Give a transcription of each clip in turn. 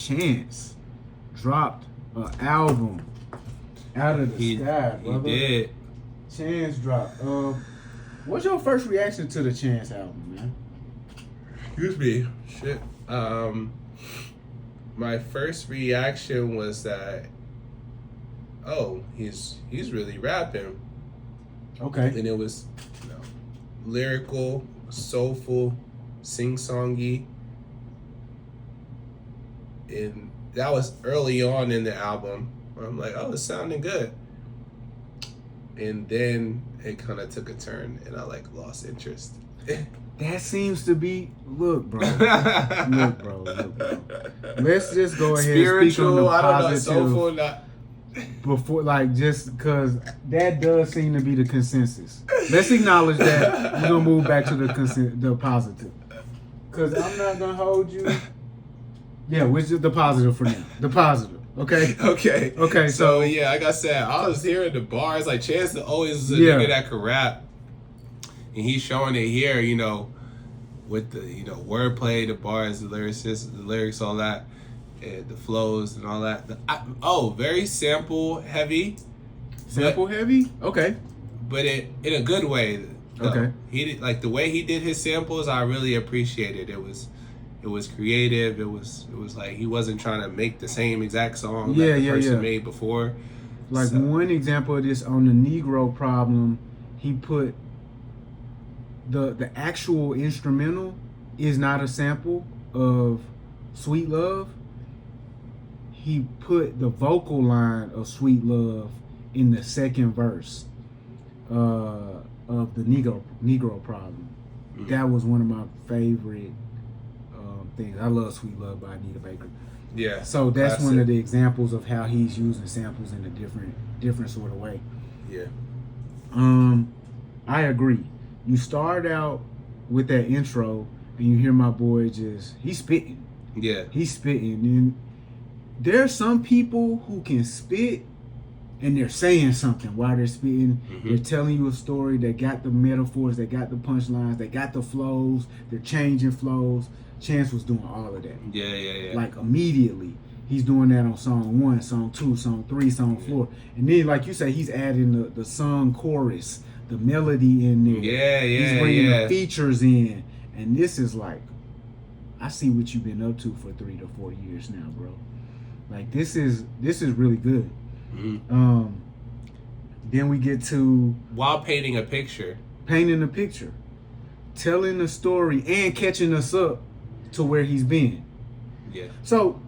Chance dropped an album out of the sky, brother. He did. Chance dropped. What's your first reaction to the Chance album, man? Excuse me. Shit. My first reaction was that, oh, he's really rapping. Okay. And it was, lyrical, soulful, sing-songy. And that was early on in the album. I'm like, oh, it's sounding good. And then it kind of took a turn, and I lost interest. That seems to be look, bro. Look, bro. Let's just go ahead and speak on the positive. Soulful, not. Before, just because that does seem to be the consensus. Let's acknowledge that. We're gonna move back to the positive. Because I'm not gonna hold you. Yeah, which is the positive for now. The positive. Okay. Okay. So yeah, like I said, I was hearing the bars. Chance always was a nigga that could rap, and he's showing it here. With the wordplay, the bars, the lyrics, all that, and the flows and all that. Very sample heavy. Sample heavy. Okay. But in a good way. Okay. He did the way he did his samples. I really appreciated. It was creative. It was he wasn't trying to make the same exact song that the person made before. One example of this on the Negro Problem, he put the actual instrumental is not a sample of Sweet Love. He put the vocal line of Sweet Love in the second verse of the Negro Problem. Mm-hmm. That was one of my favorite things. I love Sweet Love by Anita Baker. Yeah. So that's one of the examples of how he's using samples in a different sort of way. Yeah. I agree. You start out with that intro and you hear my boy he's spitting. Yeah. He's spitting. And there are some people who can spit and they're saying something while they're spitting. Mm-hmm. They're telling you a story. They got the metaphors. They got the punchlines. They got the flows. They're changing flows. Chance was doing all of that. Yeah. Immediately. He's doing that on song 1, song 2, song 3, song 4. And then, like you say, he's adding the song chorus, the melody in there. Yeah. He's bringing the features in. And this is I see what you've been up to for 3 to 4 years now, bro. This is really good. Mm-hmm. Then we get to while painting a picture, telling a story and catching us up to where he's been. Yeah. So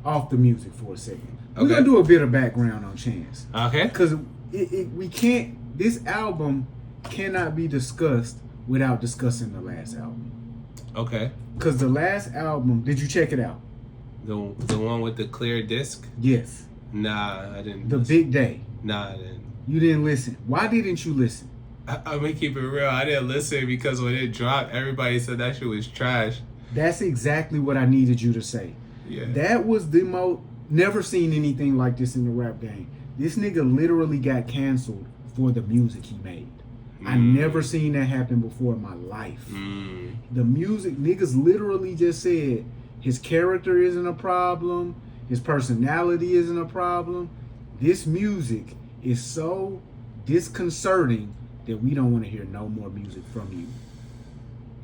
off the music for a second. We're gonna do a bit of background on Chance. Okay. Because we can't. This album cannot be discussed without discussing the last album. Okay. Because the last album, did you check it out? The one with the clear disc? Yes. Nah, I didn't. The Big Day? Nah, I didn't. You didn't listen. Why didn't you listen? I'm gonna keep it real. I didn't listen because when it dropped, everybody said that shit was trash. That's exactly what I needed you to say. Yeah. That was the most... Never seen anything like this in the rap game. This nigga literally got canceled for the music he made. I never seen that happen before in my life. The music, niggas literally just said his character isn't a problem, his personality isn't a problem. This music is so disconcerting that we don't want to hear no more music from you.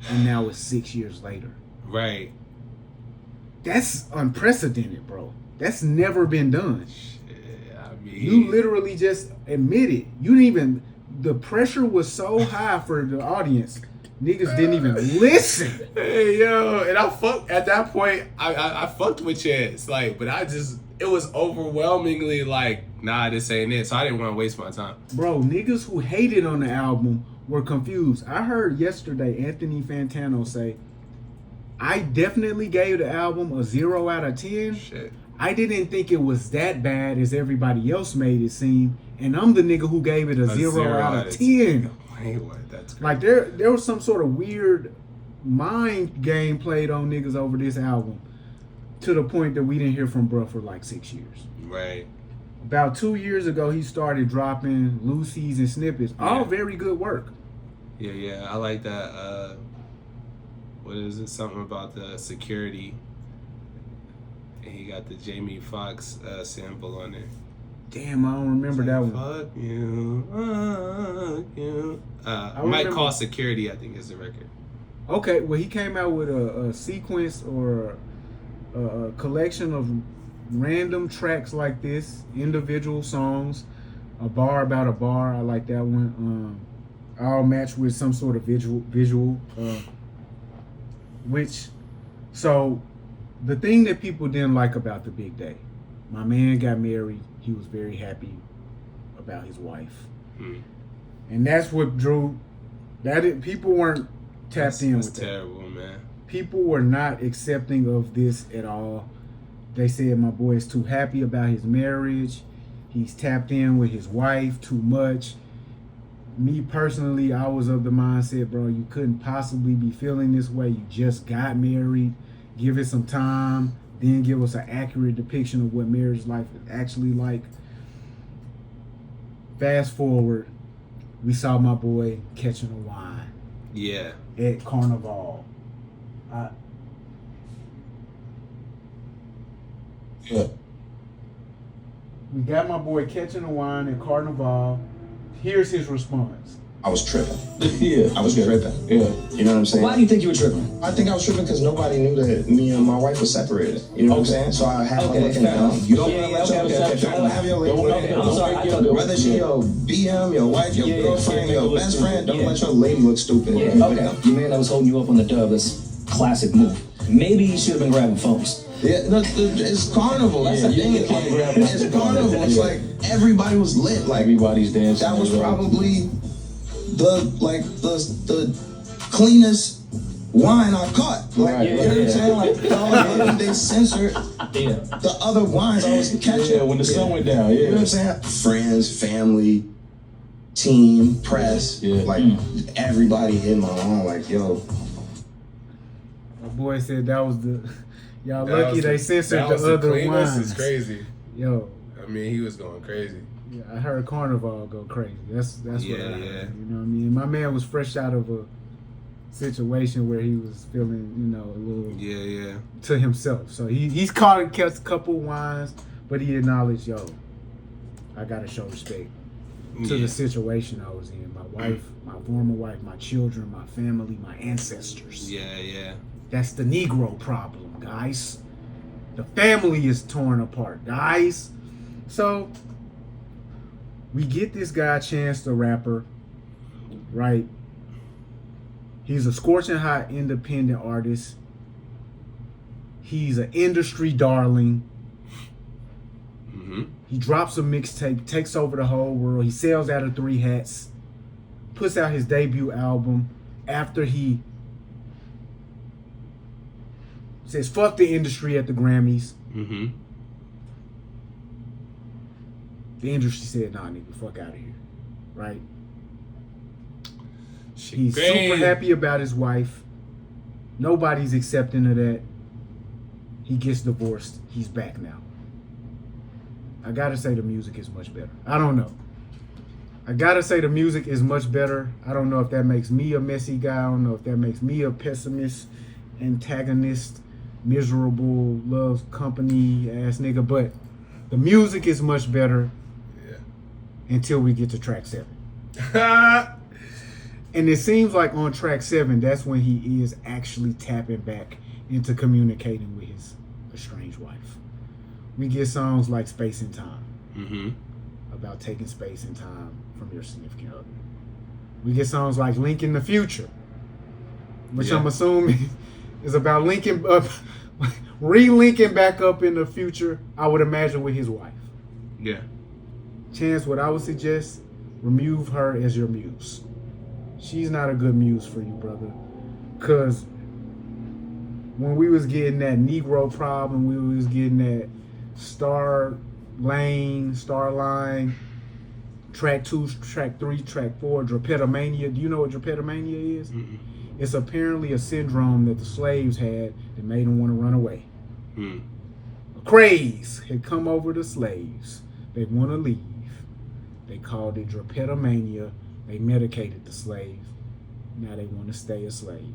And now it's 6 years later. Right. That's unprecedented, bro. That's never been done. Shit, I mean, you literally just admitted. You didn't even... The pressure was so high for the audience. Niggas didn't even listen. Hey, yo. And at that point, I fucked with Chance. But it was overwhelmingly nah, this ain't it. So I didn't want to waste my time. Bro, niggas who hated on the album were confused. I heard yesterday Anthony Fantano say, I definitely gave the album a 0 out of 10. Shit. I didn't think it was that bad as everybody else made it seem. And I'm the nigga who gave it a 0 out of 10. Wait, what? That's crazy. There was some sort of weird mind game played on niggas over this album to the point that we didn't hear from bruh for 6 years. Right. About 2 years ago, he started dropping Lucy's and snippets. Yeah. All very good work. Yeah. I like that. What is it? Something about the security And he got the Jamie Foxx sample on there. Damn, I don't remember that one. Fuck you. Might Call Security, I think, is the record. Okay, well, he came out with a sequence or a collection of random tracks like this, individual songs, a bar about a bar. I like that one. All matched with some sort of visual. So the thing that people didn't like about the big day, my man got married. He was very happy about his wife, and that's what drew. People weren't tapped in with that. That's terrible, man. People were not accepting of this at all. They said my boy is too happy about his marriage. He's tapped in with his wife too much. Me personally, I was of the mindset, bro, you couldn't possibly be feeling this way. You just got married. Give it some time. Then give us an accurate depiction of what marriage life is actually like. Fast forward, we saw my boy catching a wine. Yeah. At Carnival. Yeah. We got my boy catching a wine at Carnival. Here's his response. I was tripping. Yeah. I was tripping. Yeah. You know what I'm saying? Why do you think you were tripping? I think I was tripping because nobody knew that me and my wife were separated. You know what I'm saying? So I had my looking down. You don't want to let your have your lady. I'm sorry. I thought Whether she your BM, your wife, your girlfriend, your best friend, don't let your lady look stupid. Yeah, okay. Your man that was holding you up on the dub, that's classic move. Maybe he should have been grabbing phones. Yeah, no, it's Carnival. That's the thing. It's Carnival. It's like everybody was lit. Like everybody's dancing. That was probably the cleanest wine I caught. Like you know what I'm saying? Like they censored the other wines I was catching. Yeah, when the sun went down. Yeah. You know what I'm saying? Friends, family, team, press, like everybody in my own. Like yo, my boy said that was the. Y'all lucky they censored the other wines. It's crazy. Yo. I mean, he was going crazy. Yeah, I heard Carnival go crazy. That's what I heard. You know what I mean? My man was fresh out of a situation where he was feeling, a little to himself. So he's caught and kept a couple wines, but he acknowledged, I gotta show respect to the situation I was in. My wife, my former wife, my children, my family, my ancestors. Yeah. That's the Negro problem, guys. The family is torn apart, guys. So we get this guy Chance the Rapper, right? He's a scorching hot independent artist. He's an industry darling. He drops a mixtape, takes over the whole world. He sells out of 3 hats, puts out his debut album after he says fuck the industry at the Grammys. The industry said, nah, nigga, fuck out of here. Right? He's super happy about his wife. Nobody's accepting of that. He gets divorced. He's back now. I gotta say the music is much better. I don't know. I gotta say the music is much better. I don't know if that makes me a messy guy. I don't know if that makes me a pessimist, antagonist, miserable, loves company ass nigga. But the music is much better until we get to track 7. And it seems like on track 7, that's when he is actually tapping back into communicating with his estranged wife. We get songs like Space and Time, about taking space and time from your significant other. We get songs like Link in the Future, which I'm assuming is about linking up, re-linking back up in the future, I would imagine, with his wife. Yeah. Chance, what I would suggest, remove her as your muse. She's not a good muse for you, brother. Because when we was getting that Negro problem, we was getting that Starline, track 2, track 3, track 4, drapetomania. Do you know what drapetomania is? It's apparently a syndrome that the slaves had that made them want to run away. A craze had come over the slaves. They want to leave. They called it drapetomania. They medicated the slave. Now they want to stay a slave.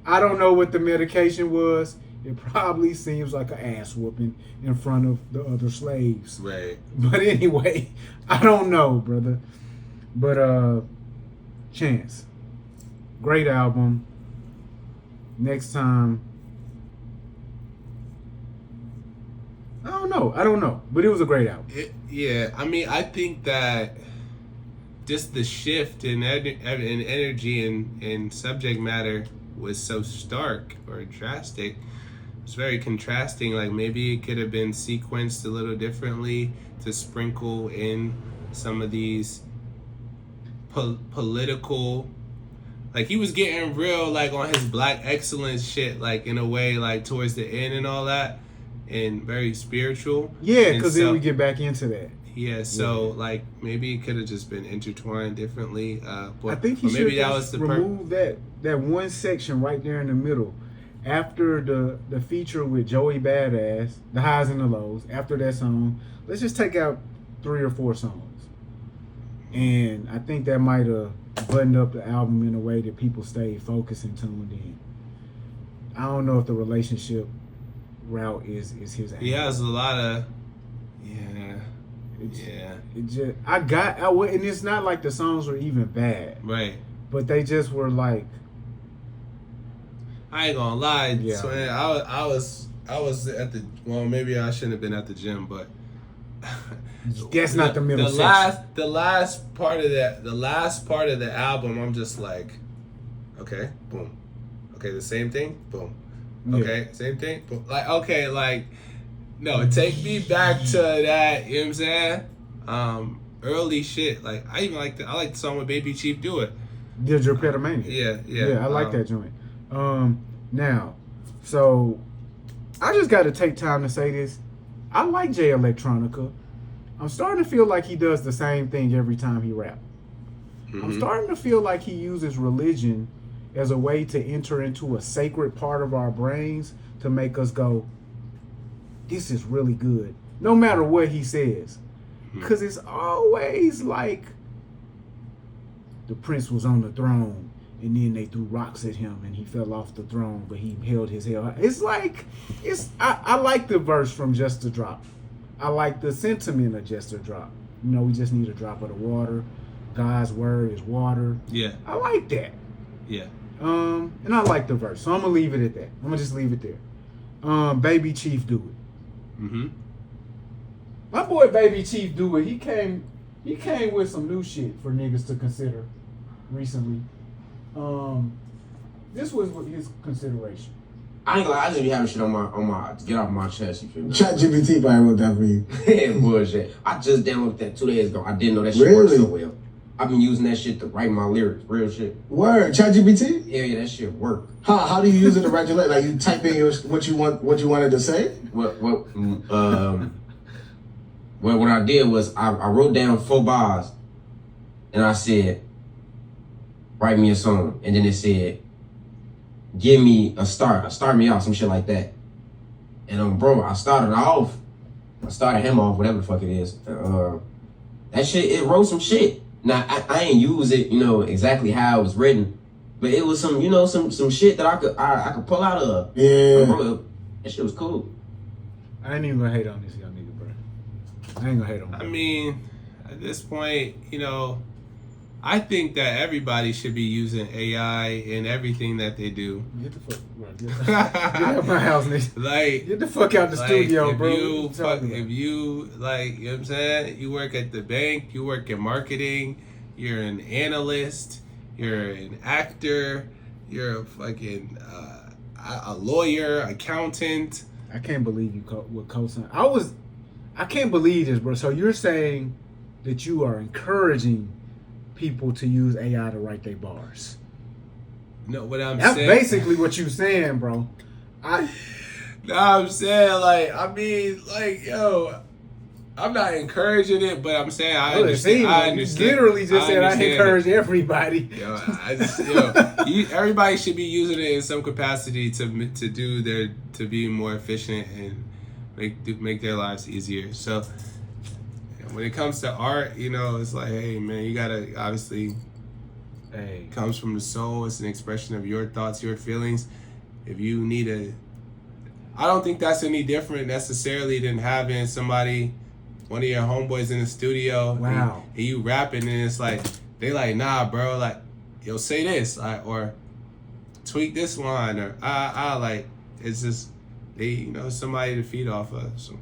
I don't know what the medication was. it probably seems like an ass whooping in front of the other slaves. Right. But anyway, I don't know, brother. But Chance, great album. Next time, I don't know, but it was a great album. Yeah, I mean, I think that just the shift in energy and subject matter was so stark or drastic. It's very contrasting. Like, maybe it could have been sequenced a little differently to sprinkle in some of these political, like, he was getting real, like, on his black excellence shit, like, in a way, like, towards the end and all that, and very spiritual. Yeah, because then we get back into that. Yeah, so like maybe it could have just been intertwined differently. But I think he should maybe that was the remove that one section right there in the middle. After the feature with Joey Badass, the highs and the lows. After that song, let's just take out 3 or 4 songs, and I think that might have buttoned up the album in a way that people stayed focused and tuned in. I don't know if the relationship route is his. He has a lot of and it's not like the songs were even bad, right? But they just were like, I ain't gonna lie, yeah. So, I was at the, well, maybe I shouldn't have been at the gym, but that's not the middle section. The last part of the album, I'm just like, okay, boom, okay, the same thing, boom, okay, same thing, boom. Like, okay, like, no, take me back to that, you know what I'm saying? Early shit. Like, I even like the song with Baby Chief Do It. Did your Petamania? Yeah, I like that joint. Now, so I just got to take time to say this. I like Jay Electronica. I'm starting to feel like he does the same thing every time he raps. Mm-hmm. I'm starting to feel like he uses religion as a way to enter into a sacred part of our brains to make us go, this is really good, no matter what he says. Because it's always like the prince was on the throne and then they threw rocks at him and he fell off the throne, but he held his head high. It's like, I like the verse from Just a Drop. I like the sentiment of Just a Drop. You know, we just need a drop of the water. God's word is water. Yeah. I like that. Yeah. And I like the verse. So I'm going to leave it at that. I'm going to just leave it there. Baby Chief Do It. Mm-hmm. My boy Baby Chief Do It. He came with some new shit for niggas to consider recently. This was his consideration. I ain't gonna lie, I just be having shit on my get off my chest, you feel me? ChatGPT probably wrote that for you. Yeah, bullshit. I just downloaded that 2 days ago. I didn't know that shit worked so well. I've been using that shit to write my lyrics, real shit. Word, ChatGPT? Yeah, that shit work. How do you use it to write your lyrics? Like, you type in what you wanted to say? Well, what I did was I wrote down 4 bars, and I said, write me a song, and then it said, give me a start me off, some shit like that. And bro, I started him off, whatever the fuck it is. That shit, it wrote some shit. Now I ain't use it, exactly how it was written, but it was some shit that I could pull out of. Yeah. Bro, that shit was cool. I ain't even gonna hate on this young nigga, bro. I ain't gonna hate on him. I mean, at this point, I think that everybody should be using AI in everything that they do. Get the fuck, bro. Get out of my house, nigga. Like, get the fuck out the studio, bro. If you, you know what I'm saying? You work at the bank, you work in marketing, you're an analyst, you're an actor, you're a fucking a lawyer, accountant. I can't believe you would co-sign. I can't believe this, bro. So you're saying that you are encouraging people to use AI to write their bars? No, what I'm That's saying. That's basically what you saying, bro. I'm saying, yo, I'm not encouraging it, but I'm saying I understand. You literally just said I encourage everybody. Everybody should be using it in some capacity to be more efficient and make their lives easier. So when it comes to art, it's like, hey man, you gotta obviously. It comes from the soul. It's an expression of your thoughts, your feelings. If you need I don't think that's any different necessarily than having somebody, one of your homeboys in the studio. Wow. And you rapping and it's like, they like, nah, bro, like, yo, say this, like, or tweak this line, or like, it's just, they, you know, somebody to feed off of. So,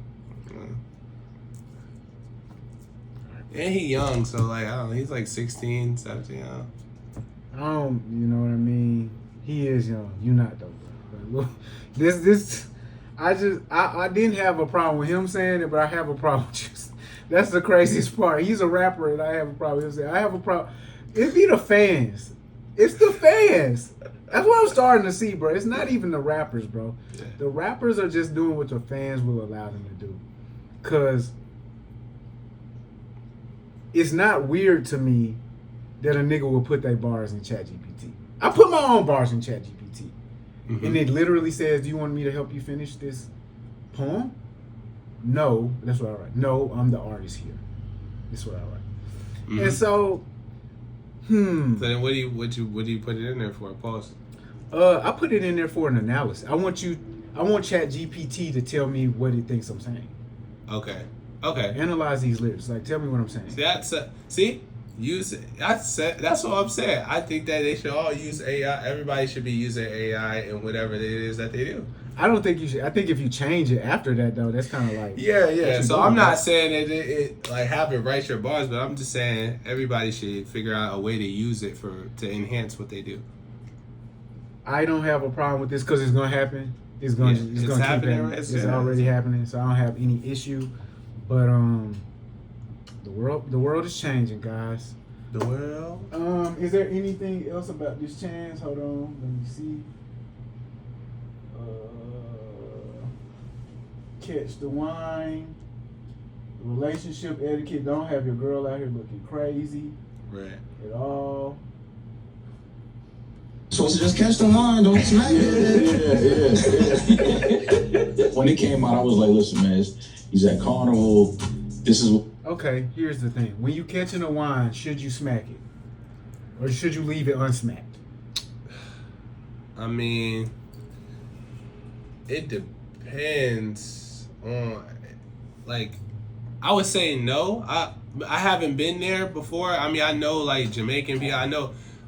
and he young, so like, I don't know, he's like 16, 17, I don't, you know what I mean? He is young. You not though, bro. But look, I didn't have a problem with him saying it, but I have a problem with you. That's the craziest part. He's a rapper, and I have a problem with him saying, I have a problem. It be the fans. It's the fans. That's what I'm starting to see, bro. It's not even the rappers, bro. Yeah. The rappers are just doing what the fans will allow them to do. Because it's not weird to me that a nigga will put their bars in ChatGPT. I put my own bars in ChatGPT. Mm-hmm. And it literally says, do you want me to help you finish this poem? No. That's what I write. No, I'm the artist here. That's what I write. Mm-hmm. And so, So then what do you put it in there for? Pause. I put it in there for an analysis. I want ChatGPT to tell me what it thinks I'm saying. Okay. Analyze these lyrics. Like, tell me what I'm saying. That's what I'm saying. I think that they should all use AI. Everybody should be using AI in whatever it is that they do. I don't think you should. I think if you change it after that, though, that's kind of like... Yeah. So I'm not saying that it like have it write your bars, but I'm just saying everybody should figure out a way to use it to enhance what they do. I don't have a problem with this because it's going to happen. It's going to keep happening. It's already happening, so I don't have any issue. But the world is changing, guys. The world? Is there anything else about this chance? Hold on, let me see. Catch the wine. Relationship etiquette. Don't have your girl out here looking crazy. Right. At all. Supposed to just catch the wine, don't smack it. Yeah. When it came out, I was like, listen, man, he's at Carnival. This is... Okay, here's the thing. When you catching a wine, should you smack it? Or should you leave it unsmacked? I mean, it depends on, like, I would say no. I haven't been there before. I mean, I know, like, Jamaican people.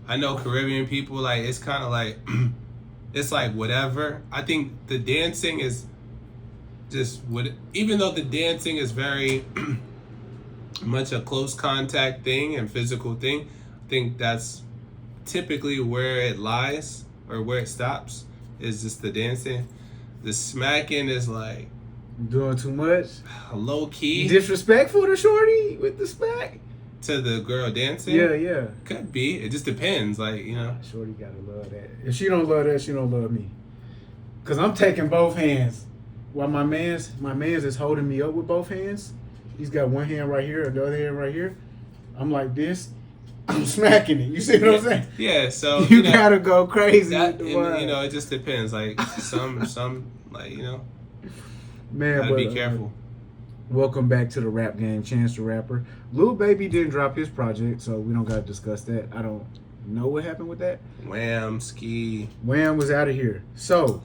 I know Caribbean people. Like, it's kind of like, it's like whatever. I think the dancing is just even though the dancing is very much a close contact thing and physical thing, I think that's typically where it lies or where it stops, is just the dancing. The smacking is like doing too much, low key, disrespectful to shorty with the smack to the girl dancing. Yeah, could be. It just depends, like, you know. Shorty gotta love that. If she don't love that, she don't love me. Cause I'm taking both hands while my man's is holding me up with both hands. He's got one hand right here, the other hand right here. I'm like this. I'm smacking it. You see what I'm saying? Yeah. So you gotta go crazy. That, with the wine. You know, it just depends. Like some, like, you know. Man, gotta be careful. Welcome back to the rap game. Chance the Rapper. Lil Baby didn't drop his project, so we don't gotta discuss that. I don't know what happened with that. Wham, ski. Wham was out of here. So